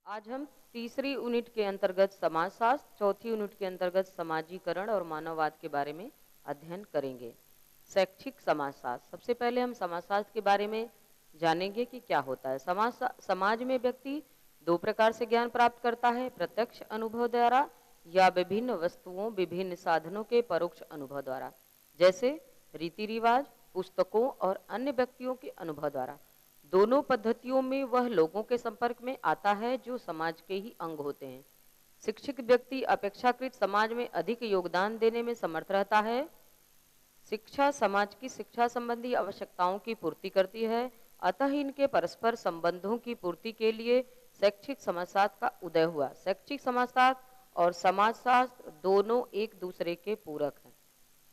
आज हम तीसरी यूनिट के अंतर्गत समाजशास्त्र, चौथी यूनिट के अंतर्गत समाजीकरण और मानववाद के बारे में अध्ययन करेंगे। शैक्षिक समाजशास्त्र, सबसे पहले हम समाजशास्त्र के बारे में जानेंगे कि क्या होता है। समाज में व्यक्ति दो प्रकार से ज्ञान प्राप्त करता है, प्रत्यक्ष अनुभव द्वारा या विभिन्न वस्तुओं, विभिन्न साधनों के परोक्ष अनुभव द्वारा, जैसे रीति रिवाज, पुस्तकों और अन्य व्यक्तियों के अनुभव द्वारा। दोनों पद्धतियों में वह लोगों के संपर्क में आता है जो समाज के ही अंग होते हैं। शिक्षित व्यक्ति अपेक्षाकृत समाज में अधिक योगदान देने में समर्थ रहता है। शिक्षा समाज की शिक्षा संबंधी आवश्यकताओं की पूर्ति करती है, अतः इनके परस्पर संबंधों की पूर्ति के लिए शैक्षिक समाजशास्त्र का उदय हुआ। शैक्षिक समाजशास्त्र और समाजशास्त्र दोनों एक दूसरे के पूरक हैं।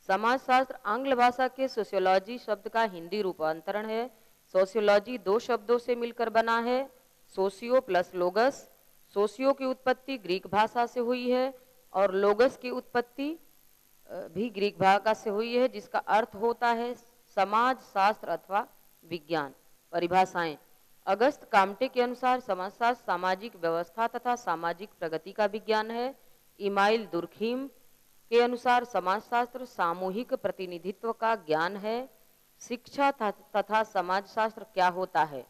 समाजशास्त्र आंग्ल भाषा के सोशियोलॉजी शब्द का हिंदी रूपांतरण है। सोशियोलॉजी दो शब्दों से मिलकर बना है, सोशियो प्लस लोगस। सोशियो की उत्पत्ति ग्रीक भाषा से हुई है और लोगस की उत्पत्ति भी ग्रीक भाषा से हुई है, जिसका अर्थ होता है समाज शास्त्र अथवा विज्ञान। परिभाषाएं: अगस्त काम्टे के अनुसार समाजशास्त्र सामाजिक व्यवस्था तथा सामाजिक प्रगति का विज्ञान है। इमाइल दुर्खीम के अनुसार समाजशास्त्र सामूहिक प्रतिनिधित्व का ज्ञान है। शिक्षा तथा समाजशास्त्र क्या होता है?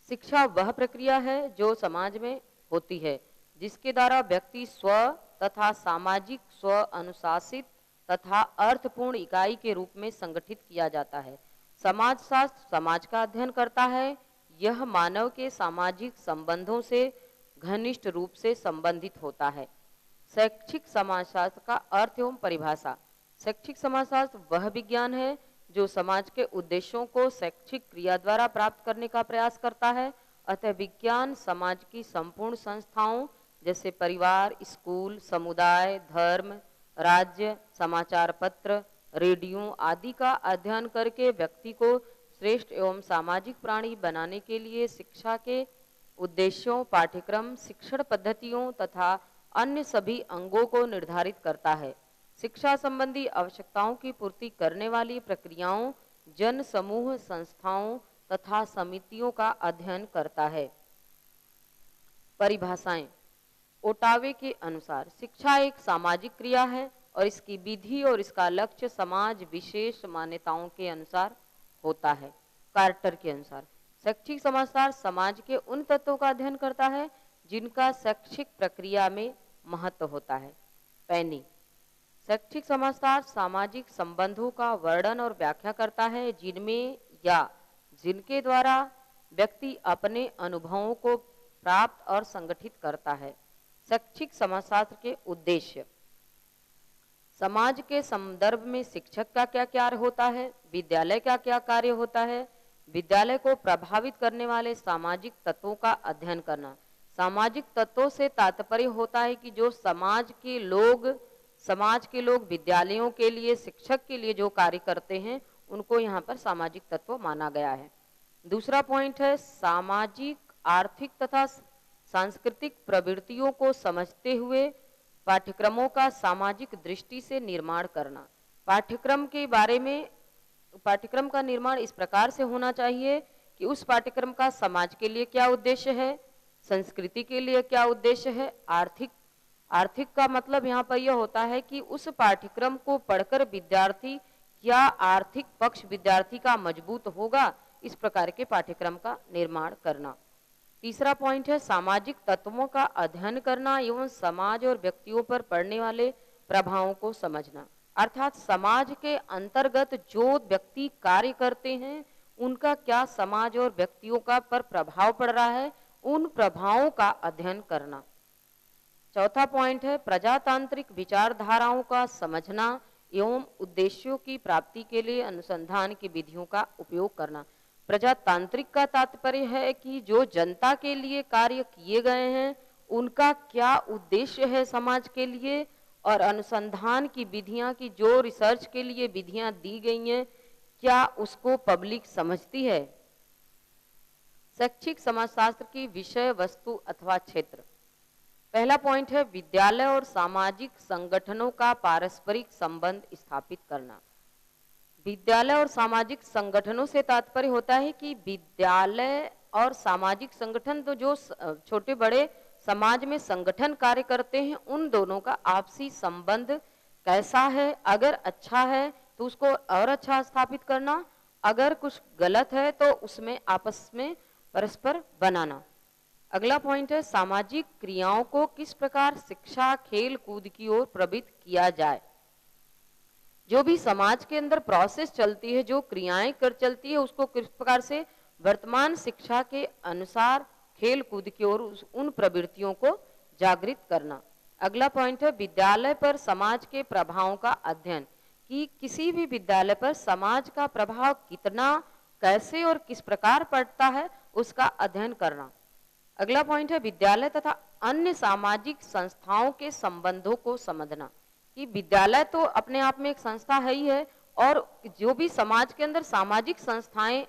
शिक्षा वह प्रक्रिया है जो समाज में होती है, जिसके द्वारा व्यक्ति स्व तथा सामाजिक स्व अनुशासित तथा अर्थपूर्ण इकाई के रूप में संगठित किया जाता है। समाजशास्त्र समाज का अध्ययन करता है। यह मानव के सामाजिक संबंधों से घनिष्ठ रूप से संबंधित होता है। शैक्षिक समाजशास्त्र का अर्थ एवं परिभाषा: शैक्षिक समाजशास्त्र वह विज्ञान है जो समाज के उद्देश्यों को शैक्षिक क्रिया द्वारा प्राप्त करने का प्रयास करता है। अतः विज्ञान समाज की संपूर्ण संस्थाओं जैसे परिवार, स्कूल, समुदाय, धर्म, राज्य, समाचार पत्र, रेडियो आदि का अध्ययन करके व्यक्ति को श्रेष्ठ एवं सामाजिक प्राणी बनाने के लिए शिक्षा के उद्देश्यों, पाठ्यक्रम, शिक्षण पद्धतियों तथा अन्य सभी अंगों को निर्धारित करता है। शिक्षा संबंधी आवश्यकताओं की पूर्ति करने वाली प्रक्रियाओं, जन समूह, संस्थाओं तथा समितियों का अध्ययन करता है। परिभाषाएं: ओटावे के अनुसार शिक्षा एक सामाजिक क्रिया है और इसकी विधि और इसका लक्ष्य समाज विशेष मान्यताओं के अनुसार होता है। कार्टर के अनुसार शैक्षिक समाजशास्त्र समाज के उन तत्वों का अध्ययन करता है जिनका शैक्षिक प्रक्रिया में महत्व होता है। पैनी: शैक्षिक समाजशास्त्र सामाजिक संबंधों का वर्णन और व्याख्या करता है जिनमें या जिनके द्वारा व्यक्ति अपने अनुभवों को प्राप्त और संगठित करता है। शैक्षिक समाजशास्त्र के उद्देश्य: समाज के संदर्भ में शिक्षक का क्या कार्य होता है, विद्यालय का क्या कार्य होता है, विद्यालय को प्रभावित करने वाले सामाजिक तत्वों का अध्ययन करना। सामाजिक तत्वों से तात्पर्य होता है कि जो समाज के लोग विद्यालयों के लिए, शिक्षक के लिए जो कार्य करते हैं उनको यहाँ पर सामाजिक तत्व माना गया है। दूसरा पॉइंट है सामाजिक, आर्थिक तथा सांस्कृतिक प्रवृत्तियों को समझते हुए पाठ्यक्रमों का सामाजिक दृष्टि से निर्माण करना। पाठ्यक्रम का निर्माण इस प्रकार से होना चाहिए कि उस पाठ्यक्रम का समाज के लिए क्या उद्देश्य है, संस्कृति के लिए क्या उद्देश्य है। आर्थिक का मतलब यहाँ पर यह होता है कि उस पाठ्यक्रम को पढ़कर विद्यार्थी क्या आर्थिक पक्ष विद्यार्थी का मजबूत होगा, इस प्रकार के पाठ्यक्रम का निर्माण करना। तीसरा पॉइंट है सामाजिक तत्वों का अध्ययन करना एवं समाज और व्यक्तियों पर पड़ने वाले प्रभावों को समझना। अर्थात समाज के अंतर्गत जो व्यक्ति कार्य करते हैं उनका क्या समाज और व्यक्तियों का पर प्रभाव पड़ रहा है, उन प्रभावों का अध्ययन करना। चौथा पॉइंट है प्रजातांत्रिक विचारधाराओं का समझना एवं उद्देश्यों की प्राप्ति के लिए अनुसंधान की विधियों का उपयोग करना। प्रजातांत्रिक का तात्पर्य है कि जो जनता के लिए कार्य किए गए हैं उनका क्या उद्देश्य है समाज के लिए, और अनुसंधान की विधियां की जो रिसर्च के लिए विधियां दी गई हैं क्या उसको पब्लिक समझती है। शैक्षिक समाजशास्त्र की विषय वस्तु अथवा क्षेत्र: पहला पॉइंट है विद्यालय और सामाजिक संगठनों का पारस्परिक संबंध स्थापित करना। विद्यालय और सामाजिक संगठनों से तात्पर्य होता है कि विद्यालय और सामाजिक संगठन, तो जो छोटे बड़े समाज में संगठन कार्य करते हैं उन दोनों का आपसी संबंध कैसा है। अगर अच्छा है तो उसको और अच्छा स्थापित करना, अगर कुछ गलत है तो उसमें आपस में परस्पर बनाना। अगला पॉइंट है सामाजिक क्रियाओं को किस प्रकार शिक्षा खेल कूद की ओर प्रवृत्त किया जाए। जो भी समाज के अंदर प्रोसेस चलती है, जो क्रियाएं कर चलती है, उसको किस प्रकार से वर्तमान शिक्षा के अनुसार खेल कूद की ओर उन प्रवृत्तियों को जागृत करना। अगला पॉइंट है विद्यालय पर समाज के प्रभावों का अध्ययन, कि किसी भी विद्यालय पर समाज का प्रभाव कितना, कैसे और किस प्रकार पड़ता है, उसका अध्ययन करना। अगला पॉइंट है विद्यालय तथा अन्य सामाजिक संस्थाओं के संबंधों को समझना, कि विद्यालय तो अपने आप में एक संस्था है ही है, और जो भी समाज के अंदर सामाजिक संस्थाएं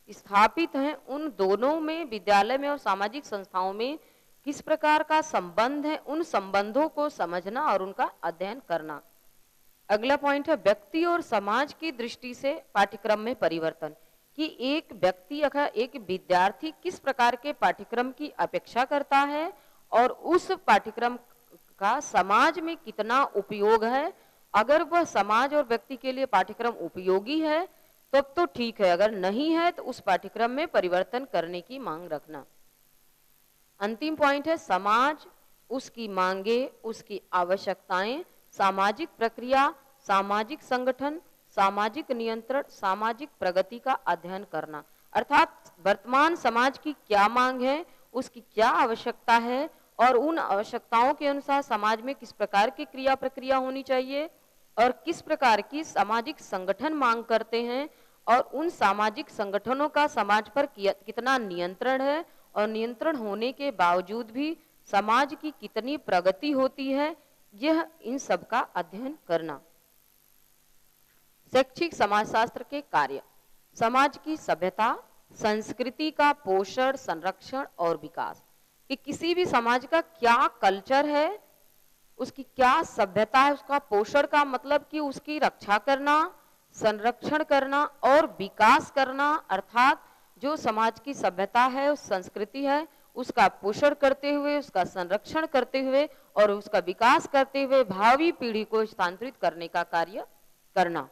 स्थापित हैं उन दोनों में, विद्यालय में और सामाजिक संस्थाओं में किस प्रकार का संबंध है, उन संबंधों को समझना और उनका अध्ययन करना। अगला पॉइंट है व्यक्ति और समाज की दृष्टि से पाठ्यक्रम में परिवर्तन, कि एक व्यक्ति अथवा एक विद्यार्थी किस प्रकार के पाठ्यक्रम की अपेक्षा करता है और उस पाठ्यक्रम का समाज में कितना उपयोग है। अगर वह समाज और व्यक्ति के लिए पाठ्यक्रम उपयोगी है तब तो ठीक है, अगर नहीं है तो उस पाठ्यक्रम में परिवर्तन करने की मांग रखना। अंतिम पॉइंट है समाज, उसकी मांगे, उसकी आवश्यकताएं, सामाजिक प्रक्रिया, सामाजिक संगठन, सामाजिक नियंत्रण, सामाजिक प्रगति का अध्ययन करना। अर्थात वर्तमान समाज की क्या मांग है, उसकी क्या आवश्यकता है और उन आवश्यकताओं के अनुसार समाज में किस प्रकार की क्रिया प्रक्रिया होनी चाहिए और किस प्रकार की सामाजिक संगठन मांग करते हैं और उन सामाजिक संगठनों का समाज पर कितना नियंत्रण है और नियंत्रण होने के बावजूद भी समाज की कितनी प्रगति होती है, यह इन सब का अध्ययन करना। शैक्षिक समाजशास्त्र के कार्य, समाज की सभ्यता संस्कृति का पोषण संरक्षण और विकास, कि किसी भी समाज का क्या कल्चर है, उसकी क्या सभ्यता है, उसका पोषण का मतलब कि उसकी रक्षा करना, संरक्षण करना और विकास करना। अर्थात जो समाज की सभ्यता है, उस संस्कृति है, उसका पोषण करते हुए, उसका संरक्षण करते हुए और उसका विकास करते हुए भावी पीढ़ी को स्थानांतरित करने का कार्य करना।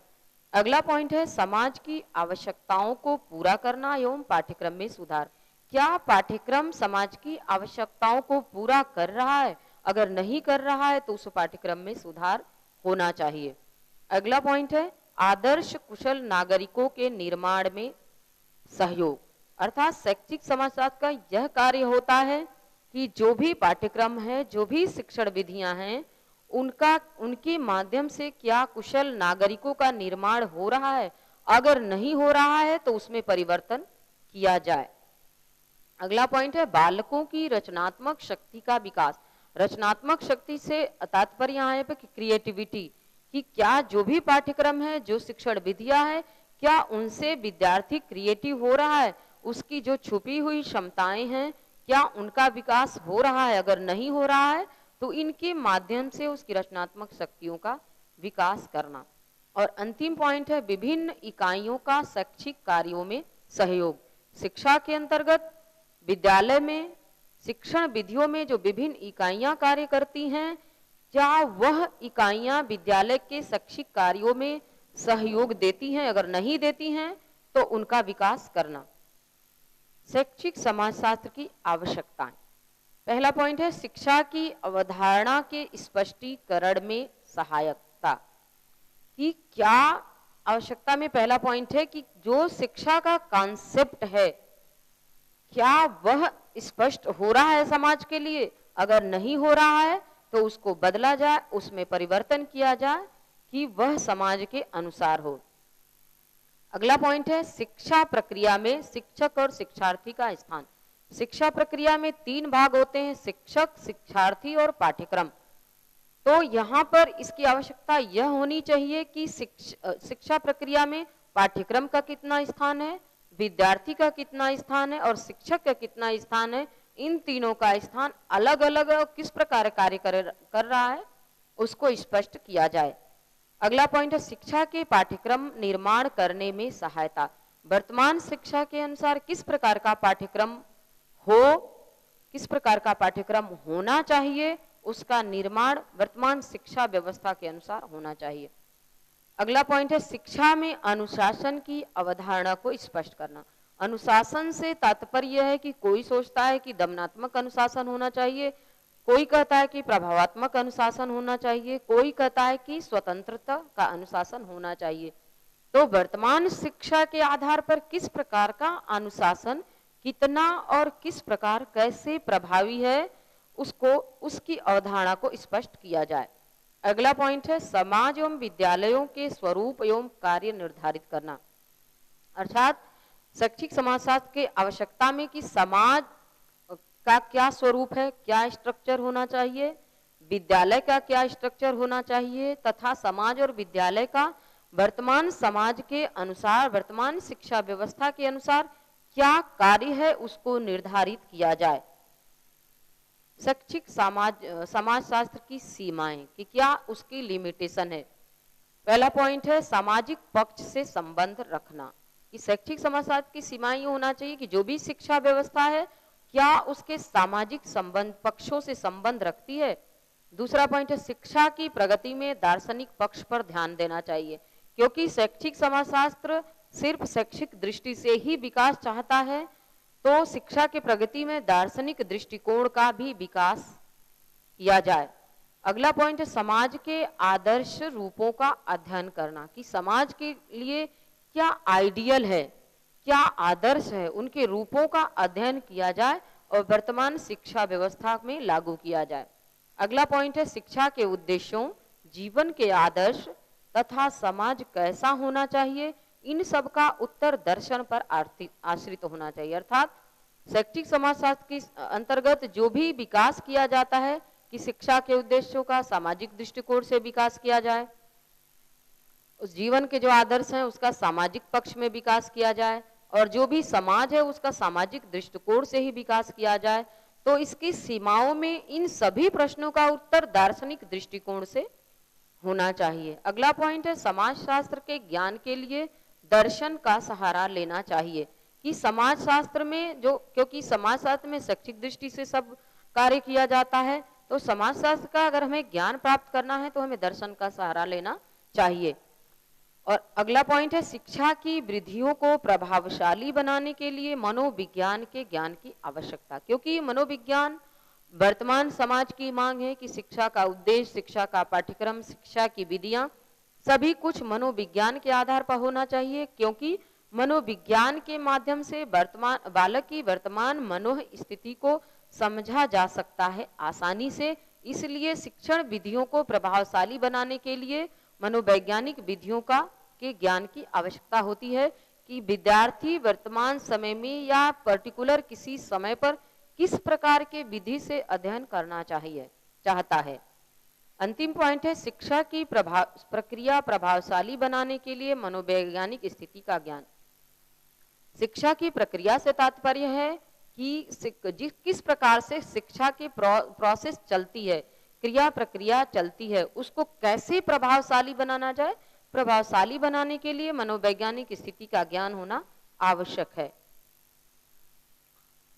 अगला पॉइंट है समाज की आवश्यकताओं को पूरा करना एवं पाठ्यक्रम में सुधार। क्या पाठ्यक्रम समाज की आवश्यकताओं को पूरा कर रहा है? अगर नहीं कर रहा है तो उस पाठ्यक्रम में सुधार होना चाहिए। अगला पॉइंट है आदर्श कुशल नागरिकों के निर्माण में सहयोग। अर्थात शैक्षिक समाजशास्त्र का यह कार्य होता है कि जो भी पाठ्यक्रम है, जो भी शिक्षण विधियां हैं, उनके माध्यम से क्या कुशल नागरिकों का निर्माण हो रहा है, अगर नहीं हो रहा है तो उसमें परिवर्तन किया जाए। अगला पॉइंट है बालकों की रचनात्मक शक्ति का विकास। रचनात्मक शक्ति से तात्पर्य यहाँ है कि क्रिएटिविटी, कि क्या जो भी पाठ्यक्रम है, जो शिक्षण विधियां है, क्या उनसे विद्यार्थी क्रिएटिव हो रहा है, उसकी जो छुपी हुई क्षमताएं हैं क्या उनका विकास हो रहा है। अगर नहीं हो रहा है तो इनके माध्यम से उसकी रचनात्मक शक्तियों का विकास करना। और अंतिम पॉइंट है विभिन्न इकाइयों का शैक्षिक कार्यों में सहयोग। शिक्षा के अंतर्गत विद्यालय में शिक्षण विधियों में जो विभिन्न इकाइयां कार्य करती हैं, क्या वह इकाइयां विद्यालय के शैक्षिक कार्यों में सहयोग देती हैं? अगर नहीं देती हैं तो उनका विकास करना। शैक्षिक समाजशास्त्र की आवश्यकताएं। पहला पॉइंट है शिक्षा की अवधारणा के स्पष्टीकरण में सहायकता, कि क्या आवश्यकता में पहला पॉइंट है कि जो शिक्षा का कॉन्सेप्ट है क्या वह स्पष्ट हो रहा है समाज के लिए। अगर नहीं हो रहा है तो उसको बदला जाए, उसमें परिवर्तन किया जाए कि वह समाज के अनुसार हो। अगला पॉइंट है शिक्षा प्रक्रिया में शिक्षक और शिक्षार्थी का स्थान। शिक्षा प्रक्रिया में 3 भाग होते हैं, शिक्षक, शिक्षार्थी और पाठ्यक्रम। तो यहाँ पर इसकी आवश्यकता यह होनी चाहिए कि शिक्षा प्रक्रिया में पाठ्यक्रम का कितना स्थान है, विद्यार्थी का कितना स्थान है और शिक्षक का कितना स्थान है। इन तीनों का स्थान अलग अलग किस प्रकार कार्य कर रहा है उसको स्पष्ट किया जाए। अगला पॉइंट है शिक्षा के पाठ्यक्रम निर्माण करने में सहायता। वर्तमान शिक्षा के अनुसार किस प्रकार का पाठ्यक्रम हो, किस प्रकार का पाठ्यक्रम होना चाहिए, उसका निर्माण वर्तमान शिक्षा व्यवस्था के अनुसार होना चाहिए। अगला पॉइंट है शिक्षा में अनुशासन की अवधारणा को स्पष्ट करना। अनुशासन से तात्पर्य है कि कोई सोचता है कि दमनात्मक अनुशासन होना चाहिए, कोई कहता है कि प्रभावात्मक अनुशासन होना चाहिए, कोई कहता है कि स्वतंत्रता का अनुशासन होना चाहिए। तो वर्तमान शिक्षा के आधार पर किस प्रकार का अनुशासन कितना और किस प्रकार कैसे प्रभावी है, उसको उसकी अवधारणा को स्पष्ट किया जाए। अगला पॉइंट है समाज एवं विद्यालयों के स्वरूप एवं कार्य निर्धारित करना। अर्थात शैक्षिक समाजशास्त्र के आवश्यकता में कि समाज का क्या स्वरूप है, क्या स्ट्रक्चर होना चाहिए, विद्यालय का क्या स्ट्रक्चर होना चाहिए, तथा समाज और विद्यालय का वर्तमान समाज के अनुसार, वर्तमान शिक्षा व्यवस्था के अनुसार क्या कार्य है, उसको निर्धारित किया जाए। शैक्षिक समाजशास्त्र की सीमाएं कि क्या उसकी लिमिटेशन है। पहला पॉइंट है सामाजिक पक्ष से संबंध रखना, कि शैक्षिक समाजशास्त्र की सीमाएं ये होना चाहिए कि जो भी शिक्षा व्यवस्था है क्या उसके सामाजिक संबंध पक्षों से संबंध रखती है। दूसरा पॉइंट है शिक्षा की प्रगति में दार्शनिक पक्ष पर ध्यान देना चाहिए, क्योंकि शैक्षिक समाजशास्त्र सिर्फ शैक्षिक दृष्टि से ही विकास चाहता है, तो शिक्षा की प्रगति में दार्शनिक दृष्टिकोण का भी विकास किया जाए। अगला पॉइंट है समाज के आदर्श रूपों का अध्ययन करना, कि समाज के लिए क्या आइडियल है, क्या आदर्श है, उनके रूपों का अध्ययन किया जाए और वर्तमान शिक्षा व्यवस्था में लागू किया जाए। अगला पॉइंट है शिक्षा के उद्देश्यों, जीवन के आदर्श तथा समाज कैसा होना चाहिए, इन सब का उत्तर दर्शन पर आश्रित होना चाहिए। अर्थात शैक्षिक समाजशास्त्र के अंतर्गत जो भी विकास किया जाता है कि शिक्षा के उद्देश्यों का सामाजिक दृष्टिकोण से विकास किया जाए, उस जीवन के जो आदर्श हैं उसका सामाजिक पक्ष में विकास किया जाए, और जो भी समाज है उसका सामाजिक दृष्टिकोण से ही विकास किया जाए। तो इसकी सीमाओं में इन सभी प्रश्नों का उत्तर दार्शनिक दृष्टिकोण से होना चाहिए। अगला पॉइंट है समाजशास्त्र के ज्ञान के लिए दर्शन का सहारा लेना चाहिए, कि समाजशास्त्र में जो, क्योंकि समाजशास्त्र में शैक्षिक दृष्टि से सब कार्य किया जाता है, तो समाजशास्त्र का अगर हमें ज्ञान प्राप्त करना है तो हमें दर्शन का सहारा लेना चाहिए। और अगला पॉइंट है शिक्षा की वृद्धियों को प्रभावशाली बनाने के लिए मनोविज्ञान के ज्ञान की आवश्यकता, क्योंकि मनोविज्ञान वर्तमान समाज की मांग है कि शिक्षा का उद्देश्य, शिक्षा का पाठ्यक्रम, शिक्षा की विधियां सभी कुछ मनोविज्ञान के आधार पर होना चाहिए, क्योंकि मनोविज्ञान के माध्यम से बालक की वर्तमान मनोह स्थिति को समझा जा सकता है आसानी से। इसलिए शिक्षण विधियों को प्रभावशाली बनाने के लिए मनोवैज्ञानिक विधियों के ज्ञान की आवश्यकता होती है, कि विद्यार्थी वर्तमान समय में या पर्टिकुलर किसी समय पर किस प्रकार के विधि से अध्ययन करना चाहता है। अंतिम पॉइंट है शिक्षा की प्रक्रिया प्रभावशाली बनाने के लिए मनोवैज्ञानिक स्थिति का ज्ञान। शिक्षा की प्रक्रिया से तात्पर्य है कि किस प्रकार से शिक्षा की प्रोसेस चलती है, क्रिया प्रक्रिया चलती है, उसको कैसे प्रभावशाली बनाना जाए। प्रभावशाली बनाने के लिए मनोवैज्ञानिक स्थिति का ज्ञान होना आवश्यक है।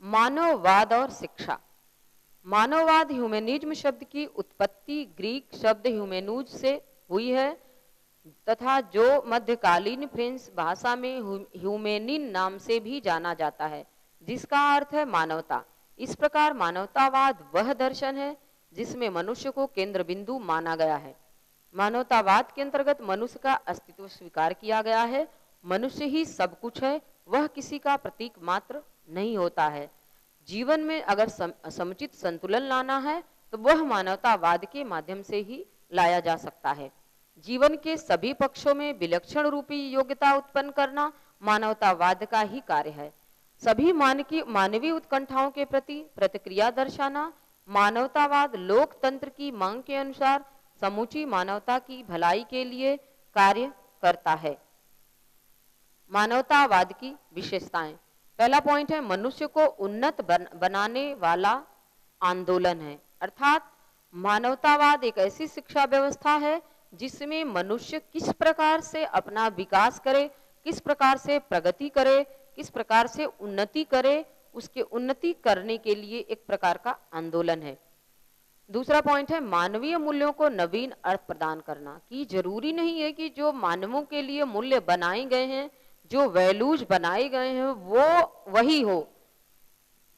मानववाद और शिक्षा। मानववाद ह्यूमैनिज्म शब्द की उत्पत्ति ग्रीक शब्द ह्यूमेनूज से हुई है, तथा जो मध्यकालीन फ्रेंच भाषा में ह्यूमेनिन नाम से भी जाना जाता है, जिसका अर्थ है मानवता। इस प्रकार मानवतावाद वह दर्शन है जिसमें मनुष्य को केंद्र बिंदु माना गया है। मानवतावाद के अंतर्गत मनुष्य का अस्तित्व स्वीकार किया गया है। मनुष्य ही सब कुछ है, वह किसी का प्रतीक मात्र नहीं होता है। जीवन में अगर समुचित संतुलन लाना है तो वह मानवतावाद के माध्यम से ही लाया जा सकता है। जीवन के सभी पक्षों में विलक्षण रूपी योग्यता उत्पन्न करना मानवतावाद का ही कार्य है। सभी मानवीय उत्कंठाओं के प्रति प्रतिक्रिया दर्शाना मानवतावाद लोकतंत्र की मांग के अनुसार समूची मानवता की भलाई के लिए कार्य करता है। मानवतावाद की विशेषताएं। पहला पॉइंट है मनुष्य को उन्नत बनाने वाला आंदोलन है। अर्थात मानवतावाद एक ऐसी शिक्षा व्यवस्था है जिसमें मनुष्य किस प्रकार से अपना विकास करे, किस प्रकार से प्रगति करे, किस प्रकार से उन्नति करे, उसके उन्नति करने के लिए एक प्रकार का आंदोलन है। दूसरा पॉइंट है मानवीय मूल्यों को नवीन अर्थ प्रदान करना, कि जरूरी नहीं है कि जो मानवों के लिए मूल्य बनाए गए हैं, जो वैल्यूज बनाए गए हैं वो वही हो।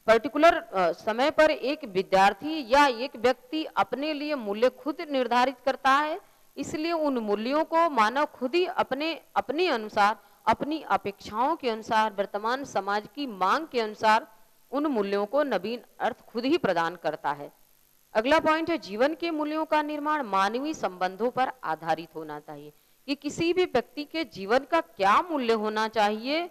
पर्टिकुलर समय पर एक विद्यार्थी या एक व्यक्ति अपने लिए मूल्य खुद निर्धारित करता है, इसलिए उन मूल्यों को मानव खुद ही अपने अनुसार, अपनी अपेक्षाओं के अनुसार, वर्तमान समाज की मांग के अनुसार उन मूल्यों को नवीन अर्थ खुद ही प्रदान करता है। अगला पॉइंट है जीवन के मूल्यों का निर्माण मानवीय संबंधों पर आधारित होना चाहिए, कि किसी भी व्यक्ति के जीवन का क्या मूल्य होना चाहिए,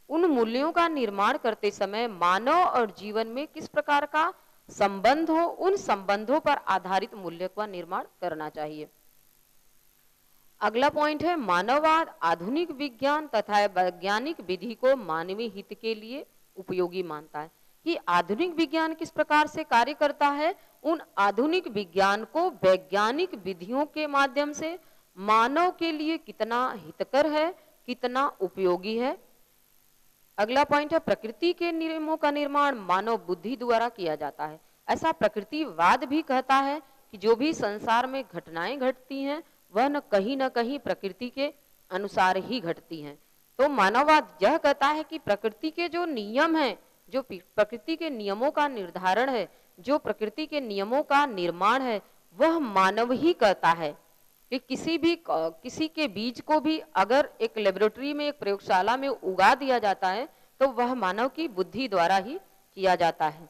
उन मूल्यों का निर्माण करते समय मानव और जीवन में किस प्रकार का संबंध हो, उन संबंधों पर आधारित मूल्य का निर्माण करना चाहिए। अगला पॉइंट है मानववाद आधुनिक विज्ञान तथा वैज्ञानिक विधि को मानवीय हित के लिए उपयोगी मानता है, कि आधुनिक विज्ञान किस प्रकार से कार्य करता है, उन आधुनिक विज्ञान को वैज्ञानिक विधियों के माध्यम से मानव के लिए कितना हितकर है, कितना उपयोगी है। अगला पॉइंट है प्रकृति के नियमों का निर्माण मानव बुद्धि द्वारा किया जाता है। ऐसा प्रकृतिवाद भी कहता है कि जो भी संसार में घटनाएं घटती हैं वह न कहीं प्रकृति के अनुसार ही घटती हैं। तो मानववाद यह कहता है कि प्रकृति के जो नियम हैं, जो प्रकृति के नियमों का निर्धारण है, जो प्रकृति के नियमों का निर्माण है, वह मानव ही करता है। कि किसी के बीज को भी अगर एक लेबोरेटरी में, एक प्रयोगशाला में उगा दिया जाता है तो वह मानव की बुद्धि द्वारा ही किया जाता है।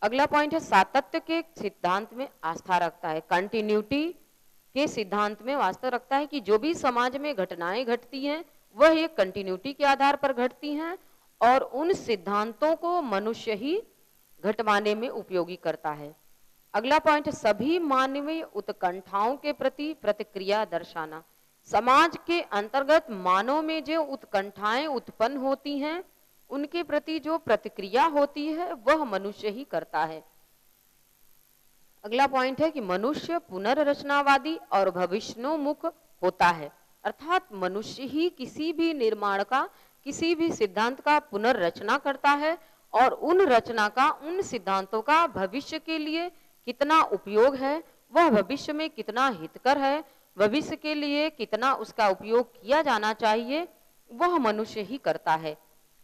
अगला पॉइंट है सातत्य के सिद्धांत में आस्था रखता है, कंटिन्यूटी के सिद्धांत में आस्था रखता है कि जो भी समाज में घटनाएं घटती हैं वह एक कंटिन्यूटी के आधार पर घटती हैं और उन सिद्धांतों को मनुष्य ही घटवाने में उपयोगी करता है। अगला पॉइंट सभी मानवीय उत्कंठाओं के प्रति प्रतिक्रिया दर्शाना, समाज के अंतर्गत मानव में जो उत्कंठाएं उत्पन्न होती हैं उनके प्रति जो प्रतिक्रिया होती है वह मनुष्य ही करता है। अगला पॉइंट है कि मनुष्य पुनर्रचनावादी और भविष्योन्मुख होता है, अर्थात मनुष्य ही किसी भी निर्माण का, किसी भी सिद्धांत का पुनर्रचना करता है और उन रचना का, उन सिद्धांतों का भविष्य के लिए कितना उपयोग है, वह भविष्य में कितना हितकर है, भविष्य के लिए कितना उसका उपयोग किया जाना चाहिए, वह मनुष्य ही करता है।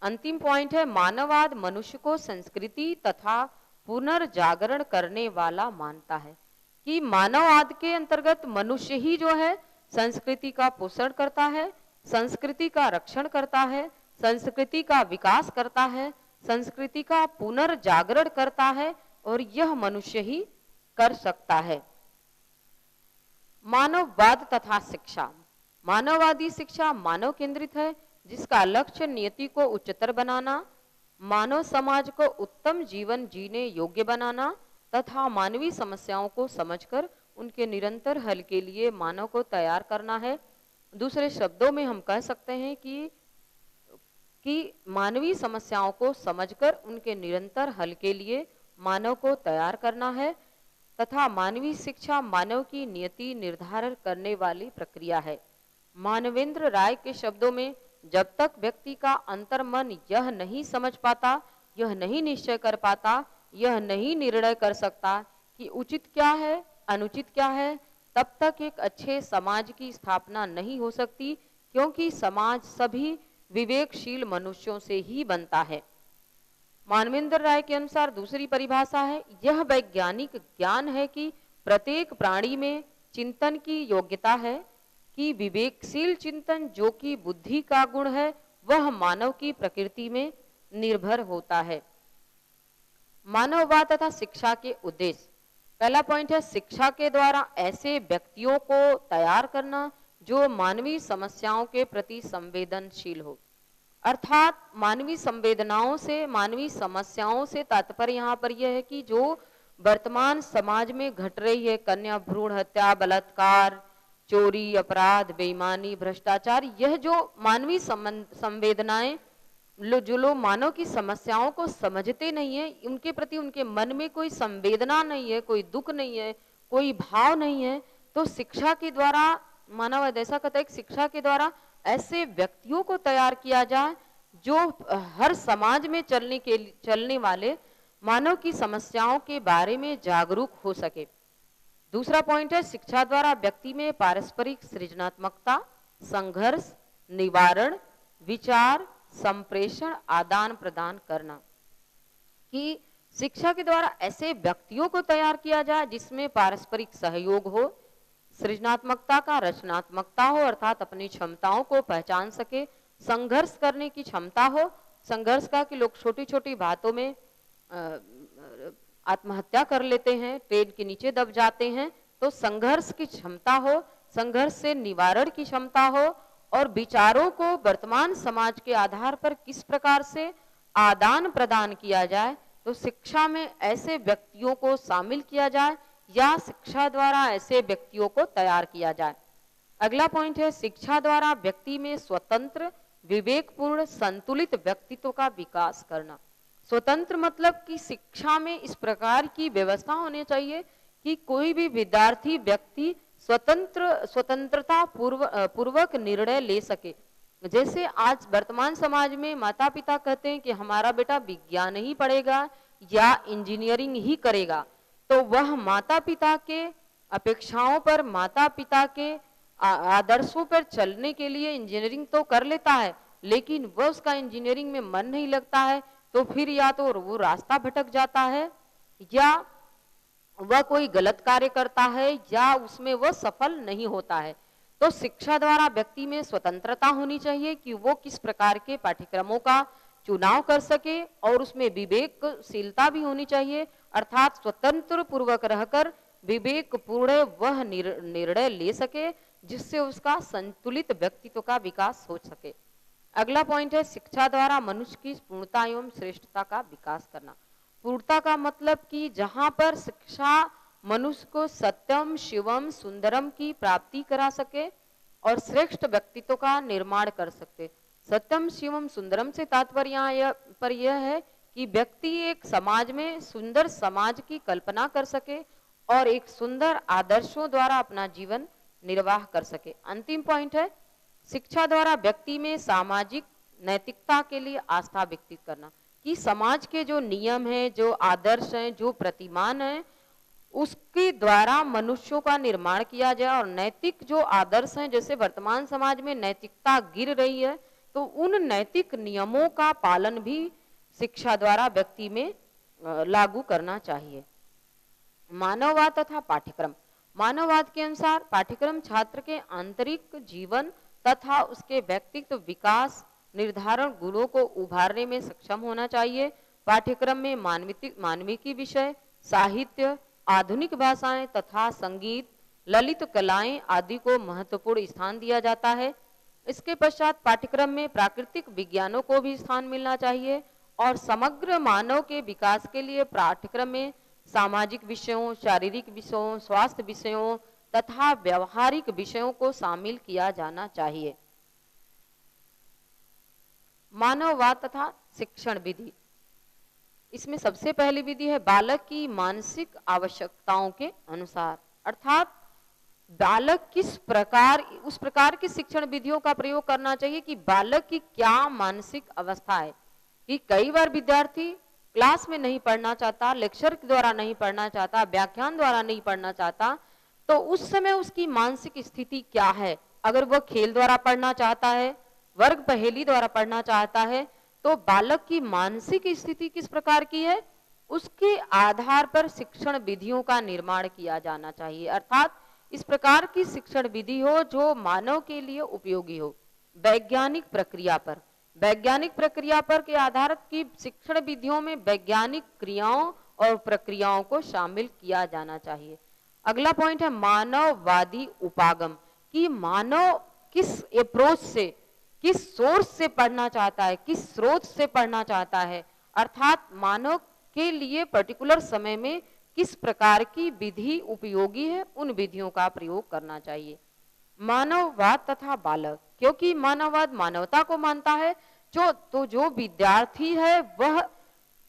अंतिम पॉइंट है मानववाद मनुष्य को संस्कृति तथा पुनर्जागरण करने वाला मानता है, कि मानववाद के अंतर्गत मनुष्य ही जो है संस्कृति का पोषण करता है, संस्कृति का रक्षण करता है, संस्कृति का विकास करता है, संस्कृति का पुनर्जागरण करता है और यह मनुष्य ही कर सकता है। मानववाद तथा शिक्षा, मानववादी शिक्षा मानव केंद्रित है जिसका लक्ष्य नियति को उच्चतर बनाना, मानव समाज को उत्तम जीवन जीने योग्य बनाना तथा मानवीय समस्याओं को समझकर उनके निरंतर हल के लिए मानव को तैयार करना है। दूसरे शब्दों में हम कह सकते हैं कि मानवीय समस्याओं को समझकर उनके निरंतर हल के लिए मानव को तैयार करना है तथा मानवीय शिक्षा मानव की नियति निर्धारण करने वाली प्रक्रिया है। मानवेंद्र राय के शब्दों में, जब तक व्यक्ति का अंतर्मन यह नहीं समझ पाता, यह नहीं निश्चय कर पाता, यह नहीं निर्णय कर सकता कि उचित क्या है, अनुचित क्या है, तब तक एक अच्छे समाज की स्थापना नहीं हो सकती, क्योंकि समाज सभी विवेकशील मनुष्यों से ही बनता है। मानवेंद्र राय के अनुसार दूसरी परिभाषा है, यह वैज्ञानिक ज्ञान है कि प्रत्येक प्राणी में चिंतन की योग्यता है, कि विवेकशील चिंतन जो कि बुद्धि का गुण है वह मानव की प्रकृति में निर्भर होता है। मानववाद तथा शिक्षा के उद्देश्य, पहला पॉइंट है शिक्षा के द्वारा ऐसे व्यक्तियों को तैयार करना जो मानवीय समस्याओं के प्रति संवेदनशील हो, अर्थात मानवीय संवेदनाओं से, मानवीय समस्याओं से तात्पर्य यहाँ पर यह है कि जो वर्तमान समाज में घट रही है, कन्या भ्रूण हत्या, बलात्कार, चोरी, अपराध, बेईमानी, भ्रष्टाचार, यह जो मानवीय संवेदनाएं, जो लोग मानव की समस्याओं को समझते नहीं है, उनके प्रति उनके मन में कोई संवेदना नहीं है, कोई दुख नहीं है, कोई भाव नहीं है, तो शिक्षा के द्वारा, मानववाद ऐसा कहता है कि शिक्षा के द्वारा ऐसे व्यक्तियों को तैयार किया जाए जो हर समाज में चलने वाले मानव की समस्याओं के बारे में जागरूक हो सके। दूसरा पॉइंट है शिक्षा द्वारा व्यक्ति में पारस्परिक सृजनात्मकता, संघर्ष निवारण, विचार संप्रेषण, आदान प्रदान करना। कि शिक्षा के द्वारा ऐसे व्यक्तियों को तैयार किया जाए जिसमें पारस्परिक सहयोग हो, सृजनात्मकता का रचनात्मकता हो अर्थात अपनी क्षमताओं को पहचान सके, संघर्ष करने की क्षमता हो, संघर्ष का कि लोग छोटी छोटी बातों में आत्महत्या कर लेते हैं, ट्रेन के नीचे दब जाते हैं, तो संघर्ष की क्षमता हो, संघर्ष से निवारण की क्षमता हो, और विचारों को वर्तमान समाज के आधार पर किस प्रकार से आदान प्रदान किया जाए, तो शिक्षा में ऐसे व्यक्तियों को शामिल किया जाए या शिक्षा द्वारा ऐसे व्यक्तियों को तैयार किया जाए। अगला पॉइंट है शिक्षा द्वारा व्यक्ति में स्वतंत्र, विवेकपूर्ण, संतुलित व्यक्तित्व का विकास करना। स्वतंत्र मतलब कि शिक्षा में इस प्रकार की व्यवस्था होनी चाहिए कि कोई भी विद्यार्थी व्यक्ति स्वतंत्रता पूर्वक निर्णय ले सके। जैसे आज वर्तमान समाज में माता पिता कहते हैं कि हमारा बेटा विज्ञान ही पढ़ेगा या इंजीनियरिंग ही करेगा, तो वह माता पिता के अपेक्षाओं पर, माता पिता के आदर्शों पर चलने के लिए इंजीनियरिंग तो कर लेता है, लेकिन वह उसका इंजीनियरिंग में मन नहीं लगता है, तो फिर या तो वो रास्ता भटक जाता है या वह कोई गलत कार्य करता है या उसमें वह सफल नहीं होता है। तो शिक्षा द्वारा व्यक्ति में स्वतंत्रता होनी चाहिए कि वो किस प्रकार के पाठ्यक्रमों का चुनाव कर सके, और उसमें विवेकशीलता भी होनी चाहिए अर्थात स्वतंत्र पूर्वक रहकर विवेकपूर्ण वह निर्णय ले सके जिससे उसका संतुलित व्यक्तित्व का विकास हो सके। अगला पॉइंट है शिक्षा द्वारा मनुष्य की पूर्णता एवं श्रेष्ठता का विकास करना। पूर्णता का मतलब कि जहां पर शिक्षा मनुष्य को सत्यम, शिवम, सुंदरम की प्राप्ति करा सके और श्रेष्ठ व्यक्तित्व का निर्माण कर सके। सत्यम, शिवम, सुंदरम से तात्पर्य पर यह है कि व्यक्ति एक समाज में सुंदर समाज की कल्पना कर सके और एक सुंदर आदर्शों द्वारा अपना जीवन निर्वाह कर सके। अंतिम पॉइंट है शिक्षा द्वारा व्यक्ति में सामाजिक नैतिकता के लिए आस्था विकसित करना, कि समाज के जो नियम हैं, जो आदर्श हैं, जो प्रतिमान हैं, उसके द्वारा मनुष्यों का निर्माण किया जाए और नैतिक जो आदर्श हैं, जैसे वर्तमान समाज में नैतिकता गिर रही है, तो उन नैतिक नियमों का पालन भी शिक्षा द्वारा व्यक्ति में लागू करना चाहिए। मानववाद तथा पाठ्यक्रम। मानववाद के अनुसार पाठ्यक्रम छात्र के आंतरिक जीवन तथा उसके व्यक्तित्व विकास निर्धारण गुणों को उभारने में सक्षम होना चाहिए। पाठ्यक्रम में मानविकी विषय, साहित्य, आधुनिक भाषाएं तथा संगीत, ललित कलाएं आदि को महत्वपूर्ण स्थान दिया जाता है। इसके पश्चात पाठ्यक्रम में प्राकृतिक विज्ञानों को भी स्थान मिलना चाहिए और समग्र मानव के विकास के लिए पाठ्यक्रम में सामाजिक विषयों, शारीरिक विषयों, स्वास्थ्य विषयों तथा व्यवहारिक विषयों को शामिल किया जाना चाहिए। मानववाद तथा शिक्षण विधि। इसमें सबसे पहली विधि है बालक की मानसिक आवश्यकताओं के अनुसार, अर्थात बालक किस प्रकार, उस प्रकार की शिक्षण विधियों का प्रयोग करना चाहिए कि बालक की क्या मानसिक अवस्था है। कि कई बार विद्यार्थी क्लास में नहीं पढ़ना चाहता, लेक्चर द्वारा नहीं पढ़ना चाहता, व्याख्यान द्वारा नहीं पढ़ना चाहता, तो उस समय उसकी मानसिक स्थिति क्या है। अगर वह खेल द्वारा पढ़ना चाहता है, वर्ग पहेली द्वारा पढ़ना चाहता है, तो बालक की मानसिक स्थिति किस प्रकार की है, उसके आधार पर शिक्षण विधियों का निर्माण किया जाना चाहिए। अर्थात इस प्रकार की शिक्षण विधि हो जो मानव के लिए उपयोगी हो। वैज्ञानिक प्रक्रिया पर के आधार की शिक्षण विधियों में वैज्ञानिक क्रियाओं और प्रक्रियाओं को शामिल किया जाना चाहिए। अगला पॉइंट है मानववादी उपागम, कि मानव किस अप्रोच से, किस सोर्स से पढ़ना चाहता है, किस स्रोत से पढ़ना चाहता है, अर्थात मानव के लिए पर्टिकुलर समय में किस प्रकार की विधि उपयोगी है, उन विधियों का प्रयोग करना चाहिए। मानववाद तथा बालक, क्योंकि मानववाद मानवता को मानता है, जो विद्यार्थी है वह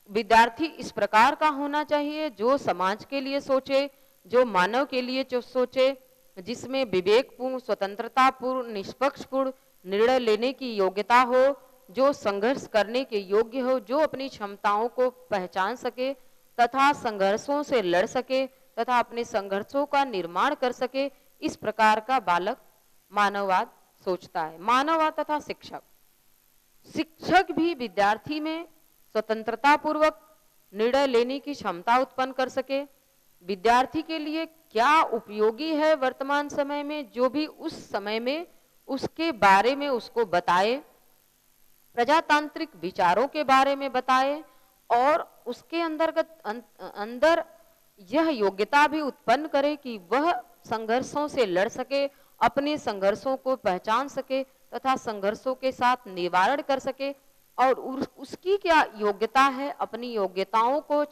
विद्यार्थी इस प्रकार का होना चाहिए जो समाज के लिए सोचे, जो मानव के लिए जो सोचे, जिसमें विवेकपूर्ण, स्वतंत्रतापूर्ण, निष्पक्षपूर्ण निर्णय लेने की योग्यता हो, जो संघर्ष करने के योग्य हो, जो अपनी क्षमताओं को पहचान सके तथा संघर्षों से लड़ सके तथा अपने संघर्षों का निर्माण कर सके, इस प्रकार का बालक मानववाद सोचता है। मानववाद तथा शिक्षक, शिक्षक भी विद्यार्थी में स्वतंत्रता पूर्वक निर्णय लेने की क्षमता उत्पन्न कर सके। विद्यार्थी के लिए क्या उपयोगी है वर्तमान समय में, जो भी उस समय में उसके बारे में उसको बताए, प्रजातांत्रिक विचारों के बारे में बताए और उसके अंदर यह योग्यता भी उत्पन्न करे कि वह संघर्षों से लड़ सके, अपने संघर्षों को पहचान सके तथा संघर्षों के साथ निवारण कर सके। और उसकी क्या योग्यता है, अपनी योग्यताओं को,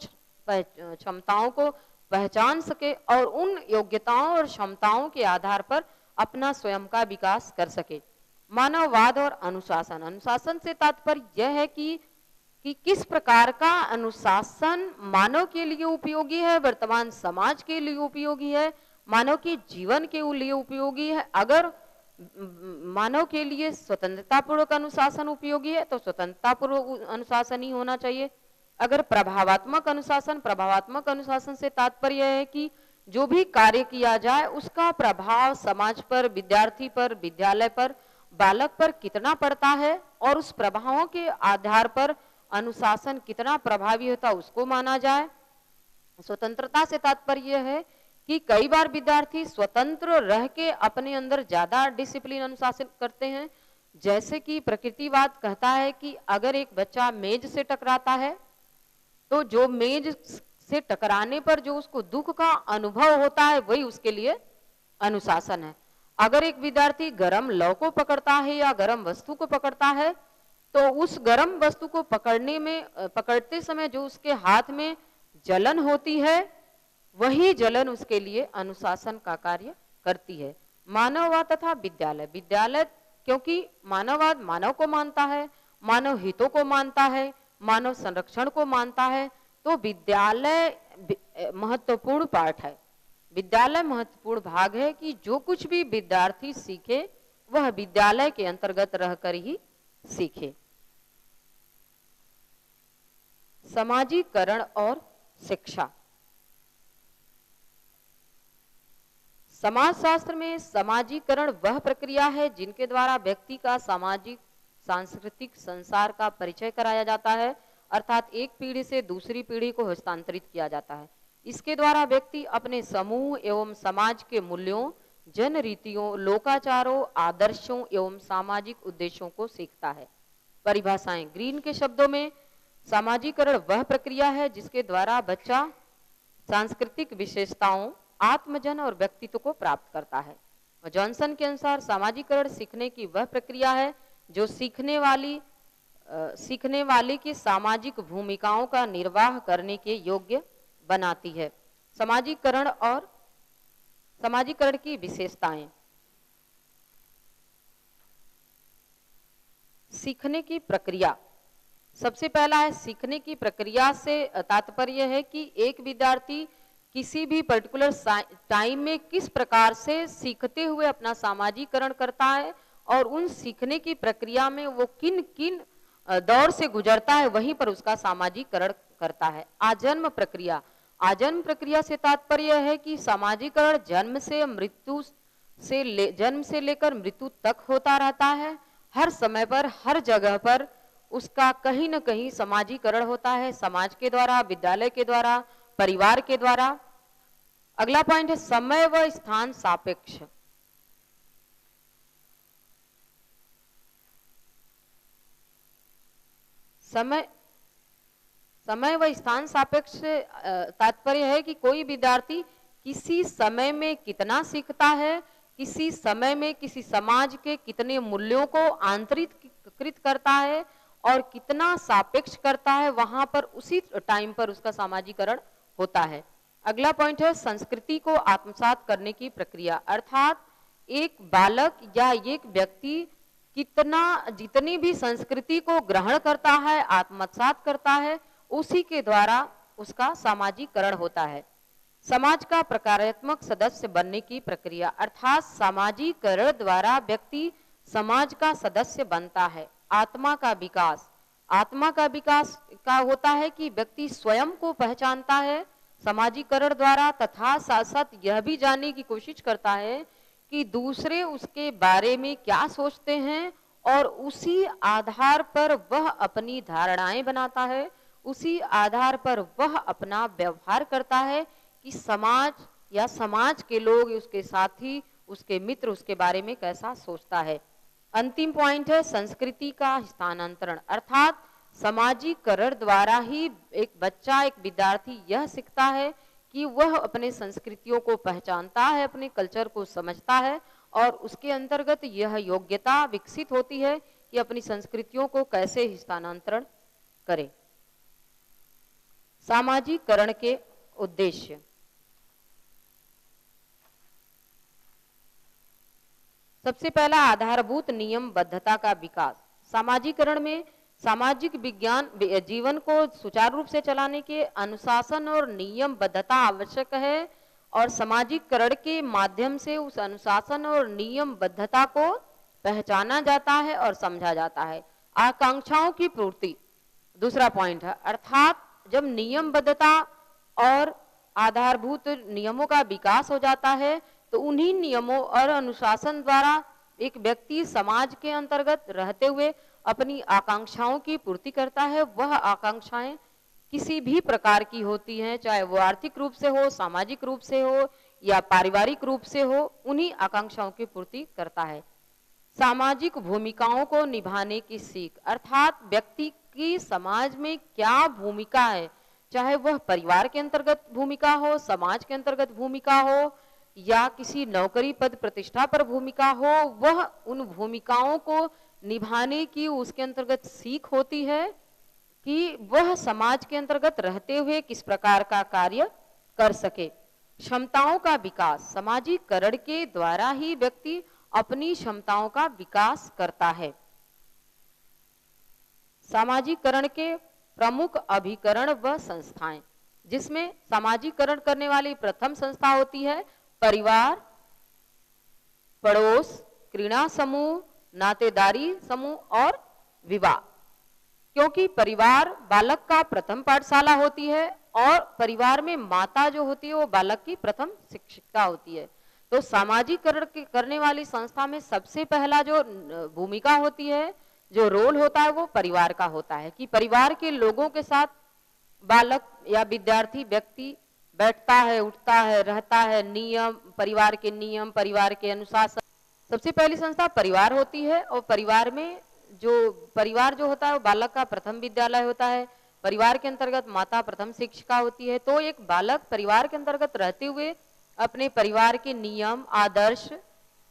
क्षमताओं को पहचान सके और उन योग्यताओं और क्षमताओं के आधार पर अपना स्वयं का विकास कर सके। मानववाद और अनुशासन, अनुशासन से तात्पर्य यह है कि किस प्रकार का अनुशासन मानव के लिए उपयोगी है, वर्तमान समाज के लिए उपयोगी है, मानव के जीवन के लिए उपयोगी है। अगर मानव के लिए स्वतंत्रता पूर्वक अनुशासन उपयोगी है तो स्वतंत्रता पूर्वक अनुशासन ही होना चाहिए। अगर प्रभावात्मक अनुशासन से तात्पर्य है कि जो भी कार्य किया जाए उसका प्रभाव समाज पर, विद्यार्थी पर, विद्यालय पर, बालक पर कितना पड़ता है और उस प्रभावों के आधार पर अनुशासन कितना प्रभावी होता है उसको माना जाए। स्वतंत्रता से तात्पर्य है कि कई बार विद्यार्थी स्वतंत्र रह के अपने अंदर ज्यादा डिसिप्लिन अनुशासन करते हैं। जैसे कि प्रकृतिवाद कहता है कि अगर एक बच्चा मेज से टकराता है तो जो मेज से टकराने पर जो उसको दुख का अनुभव होता है वही उसके लिए अनुशासन है। अगर एक विद्यार्थी गर्म लौ को पकड़ता है या गर्म वस्तु को पकड़ता है तो उस गर्म वस्तु को पकड़ते समय जो उसके हाथ में जलन होती है वही जलन उसके लिए अनुशासन का कार्य करती है। मानववाद तथा विद्यालय, विद्यालय क्योंकि मानववाद मानव को मानता है, मानव हितों को मानता है, मानव संरक्षण को मानता है, तो विद्यालय महत्वपूर्ण पार्ट है, विद्यालय महत्वपूर्ण भाग है कि जो कुछ भी विद्यार्थी सीखे वह विद्यालय के अंतर्गत रहकर ही सीखे। समाजीकरण और शिक्षा, समाजशास्त्र में समाजीकरण वह प्रक्रिया है जिनके द्वारा व्यक्ति का सामाजिक सांस्कृतिक संसार का परिचय कराया जाता है, अर्थात एक पीढ़ी से दूसरी पीढ़ी को हस्तांतरित किया जाता है। इसके द्वारा व्यक्ति अपने समूह एवं समाज के मूल्यों, जन रीतियों, लोकाचारों, आदर्शों एवं सामाजिक उद्देश्यों को सीखता है। परिभाषाएं, ग्रीन के शब्दों में समाजीकरण वह प्रक्रिया है जिसके द्वारा बच्चा सांस्कृतिक विशेषताओं, आत्मजन और व्यक्तित्व को प्राप्त करता है। और जॉनसन के अनुसार समाजीकरण सीखने की वह प्रक्रिया है जो सीखने वाले की सामाजिक भूमिकाओं का निर्वाह करने के योग्य बनाती है। समाजीकरण और समाजीकरण की विशेषताएं, सीखने की प्रक्रिया, सबसे पहला है सीखने की प्रक्रिया से तात्पर्य है कि एक विद्यार्थी किसी भी पर्टिकुलर टाइम में किस प्रकार से सीखते हुए अपना सामाजिकरण करता है और उन सीखने की प्रक्रिया में वो किन किन दौर से गुजरता है वहीं पर उसका सामाजिकरण करता है। आजन्म प्रक्रिया, आजन्म प्रक्रिया से तात्पर्य है कि सामाजिकरण जन्म से लेकर मृत्यु तक होता रहता है। हर समय पर, हर जगह पर उसका कहीं न कहीं समाजीकरण होता है, समाज के द्वारा, विद्यालय के द्वारा, परिवार के द्वारा। अगला पॉइंट है समय व स्थान सापेक्ष। समय व स्थान सापेक्ष से तात्पर्य है कि कोई विद्यार्थी किसी समय में कितना सीखता है, किसी समय में किसी समाज के कितने मूल्यों को आंतरिकृत करता है और कितना सापेक्ष करता है, वहां पर उसी टाइम पर उसका सामाजिकरण होता है। अगला पॉइंट है संस्कृति को आत्मसात करने की प्रक्रिया, अर्थात एक बालक या एक व्यक्ति जितनी भी संस्कृति को ग्रहण करता है, आत्मसात करता है, उसी के द्वारा उसका सामाजिकरण होता है। समाज का प्रकारात्मक सदस्य बनने की प्रक्रिया, अर्थात सामाजिकरण द्वारा व्यक्ति समाज का सदस्य बनता है। आत्मा का विकास का होता है कि व्यक्ति स्वयं को पहचानता है समाजीकरण द्वारा, तथा साथ साथ यह भी जानने की कोशिश करता है कि दूसरे उसके बारे में क्या सोचते हैं, और उसी आधार पर वह अपनी धारणाएं बनाता है, उसी आधार पर वह अपना व्यवहार करता है कि समाज या समाज के लोग, उसके साथी, उसके मित्र उसके बारे में कैसा सोचता है। अंतिम पॉइंट है संस्कृति का हस्तांतरण, अर्थात समाजीकरण द्वारा ही एक बच्चा, एक विद्यार्थी यह सीखता है कि वह अपने संस्कृतियों को पहचानता है, अपने कल्चर को समझता है, और उसके अंतर्गत यह योग्यता विकसित होती है कि अपनी संस्कृतियों को कैसे हस्तांतरण करे। सामाजीकरण के उद्देश्य। सबसे पहला आधारभूत नियमबद्धता का विकास। सामाजीकरण में सामाजिक विज्ञान जीवन को सुचारू रूप से चलाने के अनुशासन और नियमबद्धता आवश्यक है, और सामाजिकरण के माध्यम से उस अनुशासन और नियमबद्धता को पहचाना जाता है और समझा जाता है। आकांक्षाओं की पूर्ति दूसरा पॉइंट है, अर्थात जब नियमबद्धता और आधारभूत नियमों का विकास हो जाता है तो उन्हीं नियमों और अनुशासन द्वारा एक व्यक्ति समाज के अंतर्गत रहते हुए अपनी आकांक्षाओं की पूर्ति करता है। वह आकांक्षाएं किसी भी प्रकार की होती हैं, चाहे वो आर्थिक रूप से हो, सामाजिक रूप से हो या पारिवारिक रूप से हो, उन्हीं आकांक्षाओं की पूर्ति करता है। सामाजिक भूमिकाओं को निभाने की सीख, अर्थात व्यक्ति की समाज में क्या भूमिका है, चाहे वह परिवार के अंतर्गत भूमिका हो, समाज के अंतर्गत भूमिका हो, या किसी नौकरी पद प्रतिष्ठा पर भूमिका हो, वह उन भूमिकाओं को निभाने की उसके अंतर्गत सीख होती है कि वह समाज के अंतर्गत रहते हुए किस प्रकार का कार्य कर सके। क्षमताओं का विकास, समाजीकरण के द्वारा ही व्यक्ति अपनी क्षमताओं का विकास करता है। सामाजीकरण के प्रमुख अभिकरण व संस्थाएं, जिसमें सामाजीकरण करने वाली प्रथम संस्था होती है परिवार, पड़ोस, क्रीड़ा समूह, नातेदारी समूह और विवाह। क्योंकि परिवार बालक का प्रथम पाठशाला होती है और परिवार में माता जो होती है वो बालक की प्रथम शिक्षिका होती है। तो सामाजीकरण करने वाली संस्था में सबसे पहला जो भूमिका होती है, जो रोल होता है, वो परिवार का होता है कि परिवार के लोगों के साथ बालक या विद्यार्थी व्यक्ति बैठता है, उठता है, रहता है, नियम, परिवार के अनुशासन। सबसे पहली संस्था परिवार होती है, और परिवार जो होता है वो बालक का प्रथम विद्यालय होता है। परिवार के अंतर्गत माता प्रथम शिक्षिका होती है। तो एक बालक परिवार के अंतर्गत रहते हुए अपने परिवार के नियम, आदर्श,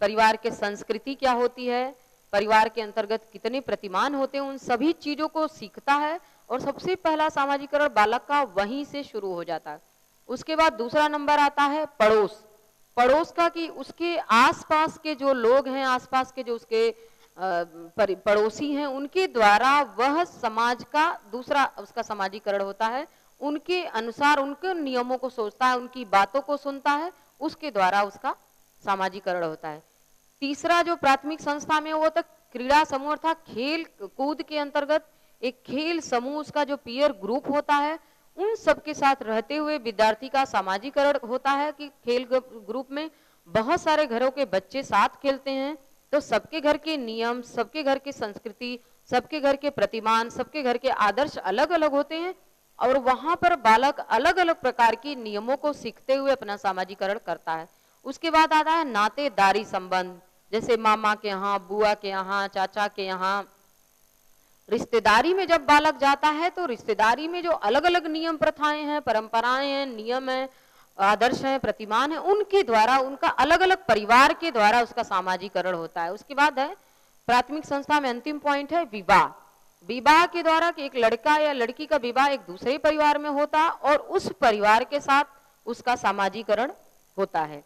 परिवार के संस्कृति क्या होती है, परिवार के अंतर्गत कितने प्रतिमान होते हैं, उन सभी चीजों को सीखता है। और सबसे पहला सामाजिकरण बालक का वहीं से शुरू हो जाता है। उसके बाद दूसरा नंबर आता है पड़ोस का, कि उसके आसपास के जो लोग हैं, आसपास के जो उसके पड़ोसी हैं, उनके द्वारा वह समाज का दूसरा उसका सामाजिकरण होता है। उनके अनुसार उनके नियमों को सोचता है, उनकी बातों को सुनता है, उसके द्वारा उसका सामाजिकरण होता है। तीसरा जो प्राथमिक संस्था में वो तक क्रीड़ा समूह अर्थात खेल कूद के अंतर्गत एक खेल समूह, उसका जो पीयर ग्रुप होता है, उन सबके साथ रहते हुए विद्यार्थी का सामाजिकरण होता है कि खेल ग्रुप में बहुत सारे घरों के बच्चे साथ खेलते हैं, तो सबके घर के नियम, सबके घर की संस्कृति, सबके घर के प्रतिमान, सबके घर के आदर्श अलग अलग होते हैं, और वहां पर बालक अलग अलग प्रकार की नियमों को सीखते हुए अपना सामाजिकरण करता है। उसके बाद आता है नातेदारी संबंध, जैसे मामा के यहाँ, बुआ के यहाँ, चाचा के यहाँ। रिश्तेदारी में जब बालक जाता है तो रिश्तेदारी में जो अलग अलग नियम प्रथाएं हैं, परंपराएं हैं, नियम है, आदर्श हैं, प्रतिमान है, उनके द्वारा, उनका अलग अलग परिवार के द्वारा उसका सामाजिकरण होता है। उसके बाद है प्राथमिक संस्था में अंतिम पॉइंट है विवाह के द्वारा कि एक लड़का या लड़की का विवाह एक दूसरे परिवार में होता है और उस परिवार के साथ उसका सामाजिकरण होता है।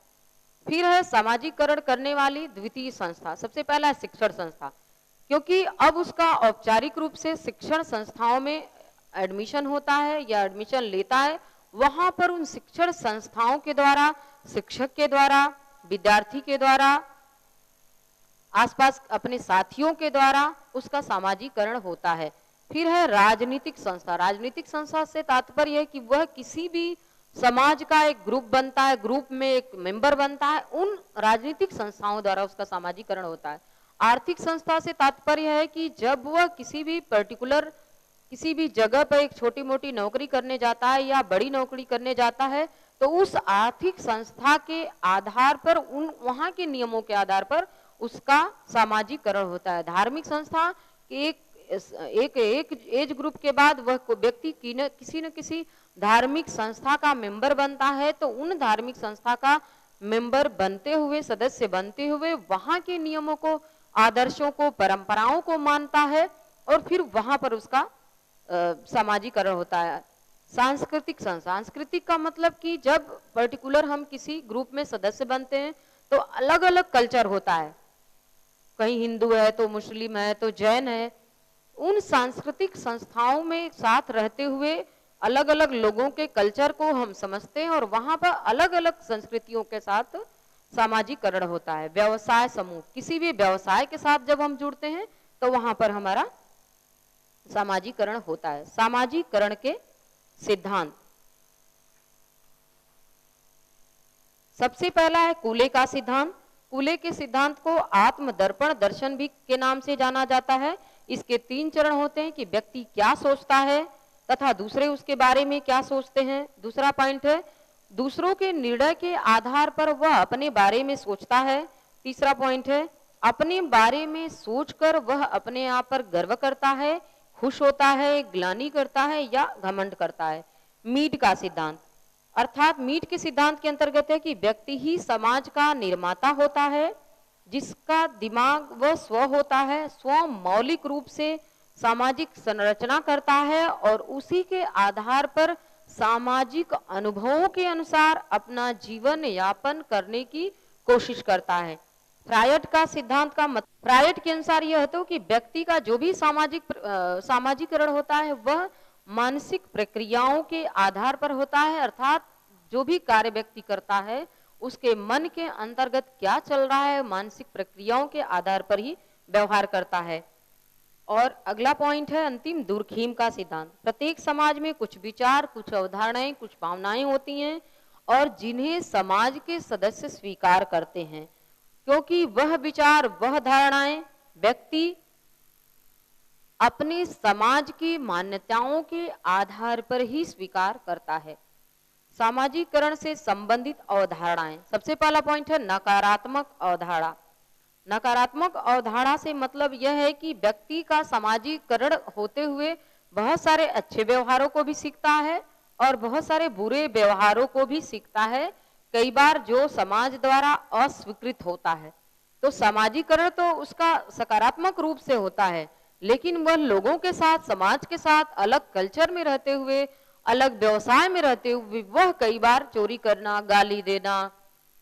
फिर है सामाजिकरण करने वाली द्वितीय संस्था। सबसे पहला है शिक्षण संस्था, क्योंकि अब उसका औपचारिक रूप से शिक्षण संस्थाओं में एडमिशन होता है या एडमिशन लेता है। वहां पर उन शिक्षण संस्थाओं के द्वारा, शिक्षक के द्वारा, विद्यार्थी के द्वारा आसपास अपने साथियों के द्वारा उसका सामाजिकरण होता है। फिर है राजनीतिक संस्था। राजनीतिक संस्था से तात्पर्य है कि वह किसी भी समाज का एक ग्रुप बनता है, ग्रुप में एक मेंबर बनता है, उन राजनीतिक संस्थाओं द्वारा उसका सामाजिकरण होता है। आर्थिक संस्था से तात्पर्य है कि जब वह किसी भी पर्टिकुलर किसी भी जगह पर एक छोटी मोटी नौकरी करने जाता है या बड़ी नौकरी करने जाता है, तो उस आर्थिक संस्था के आधार पर, उन वहां के नियमों के आधार पर उसका सामाजिकरण होता है। धार्मिक संस्था एक एक एज ग्रुप के बाद वह व्यक्ति किसी न किसी धार्मिक संस्था का मेंबर बनता है, तो उन धार्मिक संस्था का मेंबर बनते हुए, सदस्य बनते हुए वहां के नियमों को, आदर्शों को, परंपराओं को मानता है और फिर वहां पर उसका सामाजिकरण होता है। सांस्कृतिक संस्था। सांस्कृतिक का मतलब कि जब पर्टिकुलर हम किसी ग्रुप में सदस्य बनते हैं तो अलग अलग कल्चर होता है, कहीं हिंदू है तो मुस्लिम है तो जैन है। उन सांस्कृतिक संस्थाओं में साथ रहते हुए अलग अलग लोगों के कल्चर को हम समझते हैं और वहां पर अलग अलग संस्कृतियों के साथ सामाजिकरण होता है। व्यवसाय समूह। किसी भी व्यवसाय के साथ जब हम जुड़ते हैं तो वहां पर हमारा सामाजिकरण होता है। सामाजिकरण के सिद्धांत। सबसे पहला है कूले का सिद्धांत। कूले के सिद्धांत को आत्मदर्पण दर्शन भी के नाम से जाना जाता है। इसके 3 चरण होते हैं कि व्यक्ति क्या सोचता है तथा दूसरे उसके बारे में क्या सोचते हैं। दूसरा पॉइंट है दूसरों के निर्णय के आधार पर वह अपने बारे में सोचता है। तीसरा पॉइंट है अपने बारे में सोचकर वह अपने आप पर गर्व करता है, खुश होता है, ग्लानि करता है या घमंड करता है। मीड का सिद्धांत। अर्थात मीड के सिद्धांत के अंतर्गत है कि व्यक्ति ही समाज का निर्माता होता है, जिसका दिमाग वह स्व होता है, स्व मौलिक रूप से सामाजिक संरचना करता है और उसी के आधार पर सामाजिक अनुभवों के अनुसार अपना जीवन यापन करने की कोशिश करता है। फ्रायड का सिद्धांत का फ्रायड के अनुसार यह है कि व्यक्ति का जो भी सामाजिकरण होता है वह मानसिक प्रक्रियाओं के आधार पर होता है। अर्थात जो भी कार्य व्यक्ति करता है उसके मन के अंतर्गत क्या चल रहा है, मानसिक प्रक्रियाओं के आधार पर ही व्यवहार करता है। और अगला पॉइंट है अंतिम दुर्खीम का सिद्धांत। प्रत्येक समाज में कुछ विचार, कुछ अवधारणाएं, कुछ भावनाएं होती हैं और जिन्हें समाज के सदस्य स्वीकार करते हैं, क्योंकि वह विचार, वह धारणाएं व्यक्ति अपने समाज की मान्यताओं के आधार पर ही स्वीकार करता है। सामाजिकरण से संबंधित अवधारणाएं। सबसे पहला पॉइंट है नकारात्मक अवधारणा। नकारात्मक अवधारणा से मतलब यह है कि व्यक्ति का सामाजिकरण होते हुए बहुत सारे अच्छे व्यवहारों को भी सीखता है और बहुत सारे बुरे व्यवहारों को भी सीखता है, कई बार जो समाज द्वारा अस्वीकृत होता है। तो सामाजिकरण तो उसका सकारात्मक रूप से होता है, लेकिन वह लोगों के साथ, समाज के साथ अलग कल्चर में रहते हुए, अलग व्यवसाय में रहते हुए वह कई बार चोरी करना, गाली देना,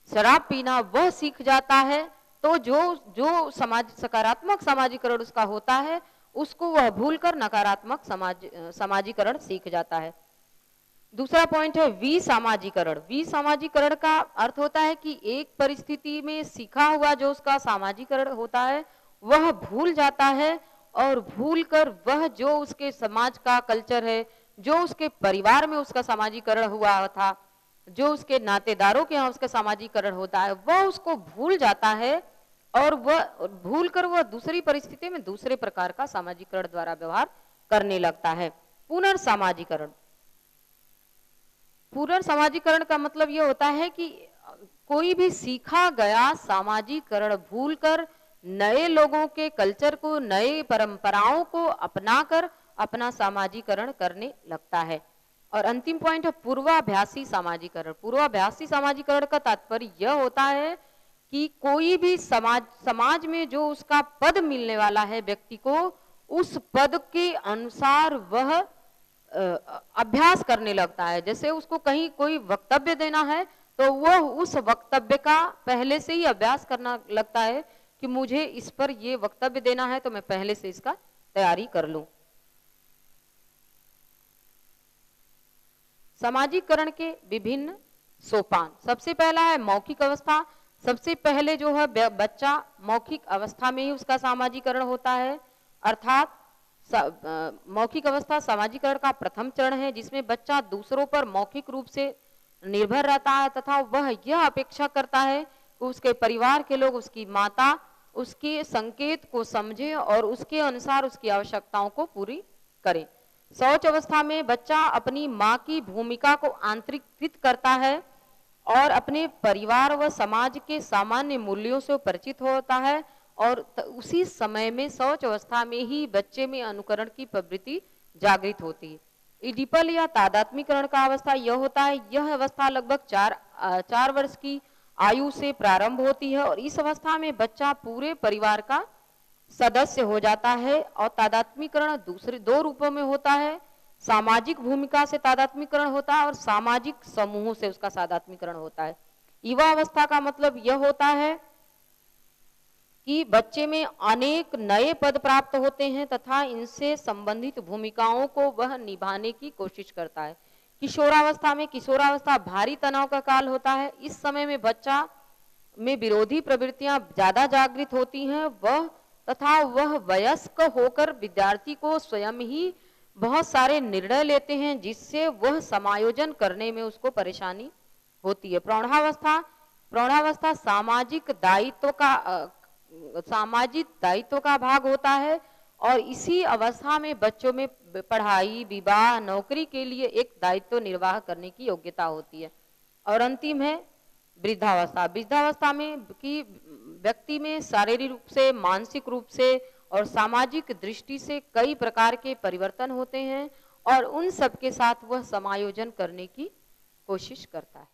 शराब पीना वह सीख जाता है। तो जो सकारात्मक सामाजिकरण उसका होता है उसको वह भूलकर नकारात्मक सामाजिकरण सीख जाता है। दूसरा पॉइंट है विसामाजिकरण। विसामाजिकरण का अर्थ होता है कि एक परिस्थिति में सीखा हुआ जो उसका सामाजिकरण होता है वह भूल जाता है और भूलकर वह जो उसके समाज का कल्चर है, जो उसके परिवार में उसका सामाजिकरण हुआ था, जो उसके नातेदारों के यहाँ उसका सामाजिकरण होता है, वह उसको भूल जाता है और वह भूलकर वह दूसरी परिस्थिति में दूसरे प्रकार का सामाजिकरण द्वारा व्यवहार करने लगता है। पुनर्सामाजिकरण। पुनर्सामाजिकरण का मतलब यह होता है कि कोई भी सीखा गया सामाजिकरण भूलकर नए लोगों के कल्चर को, नए परंपराओं को अपनाकर अपना सामाजिकरण करने लगता है। और अंतिम पॉइंट है पूर्वाभ्यासी सामाजिकरण। पूर्वाभ्यासी सामाजिकरण का तात्पर्य यह होता है कि कोई भी समाज में जो उसका पद मिलने वाला है व्यक्ति को, उस पद के अनुसार वह अभ्यास करने लगता है। जैसे उसको कहीं कोई वक्तव्य देना है तो वह उस वक्तव्य का पहले से ही अभ्यास करना लगता है कि मुझे इस पर ये वक्तव्य देना है तो मैं पहले से इसका तैयारी कर लूं। सामाजिकरण के विभिन्न सोपान। सबसे पहला है मौखिक अवस्था। सबसे पहले जो है बच्चा मौखिक अवस्था में ही उसका सामाजिकरण होता है, अर्थात मौखिक अवस्था सामाजिकरण का प्रथम चरण है, जिसमें बच्चा दूसरों पर मौखिक रूप से निर्भर रहता है तथा वह यह अपेक्षा करता है कि उसके परिवार के लोग, उसकी माता उसके संकेत को समझे और उसके अनुसार उसकी आवश्यकताओं को पूरी करें। शौच अवस्था में बच्चा अपनी माँ की भूमिका को आंतरिकृत करता है और अपने परिवार व समाज के सामान्य मूल्यों से परिचित होता है और उसी समय में शौच अवस्था में ही बच्चे में अनुकरण की प्रवृत्ति जागृत होती है। इडिपल या तादात्मीकरण का अवस्था यह होता है, यह अवस्था लगभग 4 वर्ष की आयु से प्रारंभ होती है और इस अवस्था में बच्चा पूरे परिवार का सदस्य हो जाता है। और तादात्मीकरण दूसरे 2 रूपों में होता है, सामाजिक भूमिका से तादात्मीकरण होता है और सामाजिक समूहों से उसका तादात्मीकरण होता है। युवा अवस्था का मतलब यह होता है कि बच्चे में अनेक नए पद प्राप्त होते हैं तथा इनसे संबंधित भूमिकाओं को वह निभाने की कोशिश करता है। किशोरावस्था भारी तनाव का काल होता है। इस समय में बच्चा में विरोधी प्रवृत्तियां ज्यादा जागृत होती हैं वह वयस्क होकर विद्यार्थी को स्वयं ही बहुत सारे निर्णय लेते हैं जिससे वह समायोजन करने में उसको परेशानी होती है। प्रौढ़ावस्था सामाजिक दायित्व का भाग होता है और इसी अवस्था में बच्चों में पढ़ाई, विवाह, नौकरी के लिए एक दायित्व निर्वाह करने की योग्यता होती है। और अंतिम है वृद्धावस्था में कि व्यक्ति में शारीरिक रूप से, मानसिक रूप से और सामाजिक दृष्टि से कई प्रकार के परिवर्तन होते हैं और उन सब के साथ वह समायोजन करने की कोशिश करता है।